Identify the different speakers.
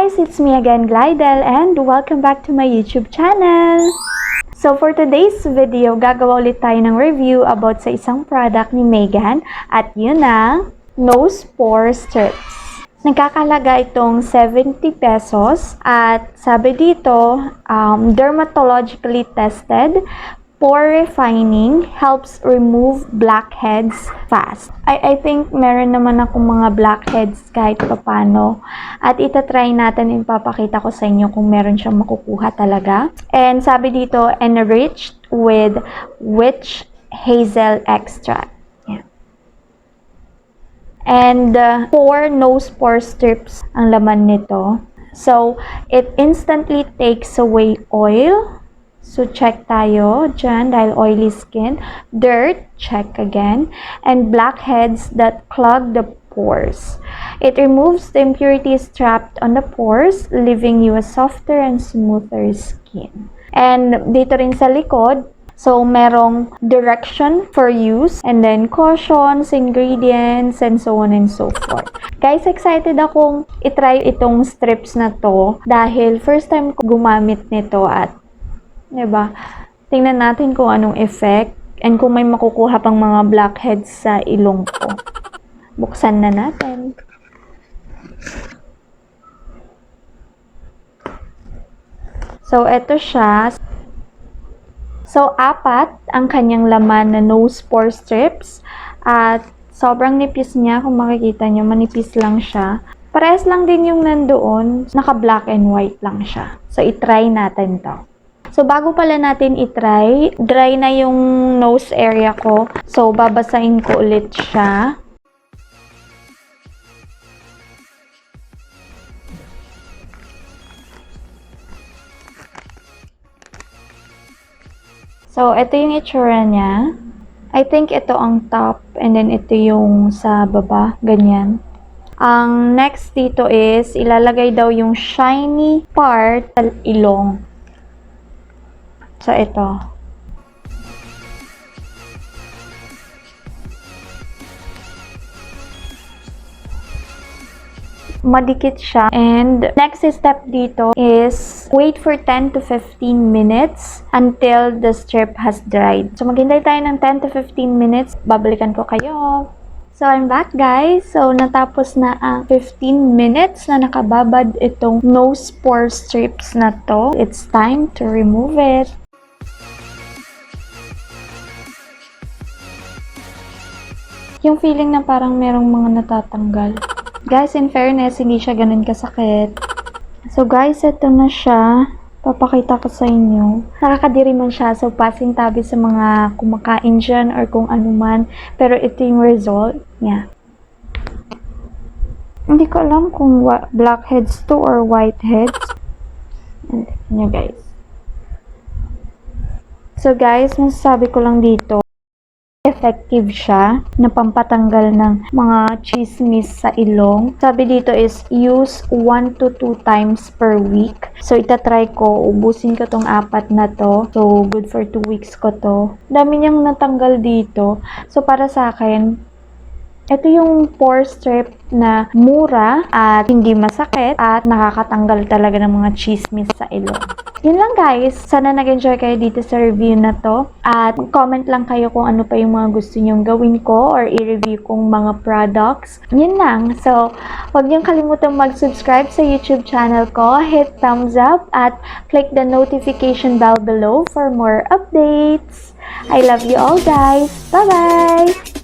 Speaker 1: guys, it's me again, Glydel, and welcome back to my YouTube channel. So for today's video, gagawa ulit tayo ng review about sa isang product ni Megan at yun ang nose pore strips. Nagkakalaga itong 70 pesos at sabi dito, dermatologically tested, purifying, helps remove blackheads fast. I think meron naman akong mga blackheads kahit papano. At itatry natin, ipapakita ko sa inyo kung meron siyang makukuha talaga. And sabi dito, enriched with witch hazel extract. Yeah. And 4 nose pore strips ang laman nito. So, it instantly takes away oil. So, check tayo dyan dahil oily skin. Dirt, check again. And blackheads that clog the pores. It removes the impurities trapped on the pores, leaving you a softer and smoother skin. And dito rin sa likod, so merong direction for use, and then cautions, ingredients, and so on and so forth. Guys, excited akong itry itong strips na to dahil first time ko gumamit nito at diba? Tingnan natin kung anong effect and kung may makukuha pang mga blackheads sa ilong ko. Buksan na natin. So, eto siya. So, 4 ang kanyang laman na nose pore strips at sobrang nipis niya. Kung makikita nyo, manipis lang siya. Parehas lang din yung nandoon. Naka black and white lang siya. So, itry natin to. So, bago pala natin itry, dry na yung nose area ko. So, babasahin ko ulit siya. So, ito yung itsura niya. I think ito ang top and then ito yung sa baba. Ganyan. Ang next dito is, ilalagay daw yung shiny part sa ilong. So, ito. Madikit siya. And next step dito is wait for 10 to 15 minutes until the strip has dried. So, maghintay tayo ng 10 to 15 minutes. Babalikan ko kayo. So, I'm back guys. So, natapos na ang 15 minutes na nakababad itong nose pore strips na to. It's time to remove it. Yung feeling na parang merong mga natatanggal. Guys, in fairness, hindi siya ganun kasakit. So guys, ito na siya. Papakita ko sa inyo. Nakakadiri man siya. So, passing tabi sa mga kumakain dyan or kung ano man. Pero ito yung result niya. Hindi ko alam kung blackheads to or whiteheads. And nyo guys. So guys, masasabi ko lang dito, effective siya na pampatanggal ng mga chismis sa ilong. Sabi dito is use 1 to 2 times per week. So, itatry ko. Ubusin ko tong 4 na to. So, good for 2 weeks ko to. Dami niyang natanggal dito. So, para sa akin, ito yung pore strip na mura at hindi masakit at nakakatanggal talaga ng mga chismis sa ilong. Yun lang guys. Sana nag-enjoy kayo dito sa review na to. At comment lang kayo kung ano pa yung mga gusto nyong gawin ko or i-review kong mga products. Yun lang. So, huwag niyong kalimutang mag-subscribe sa YouTube channel ko. Hit thumbs up at click the notification bell below for more updates. I love you all guys. Bye-bye!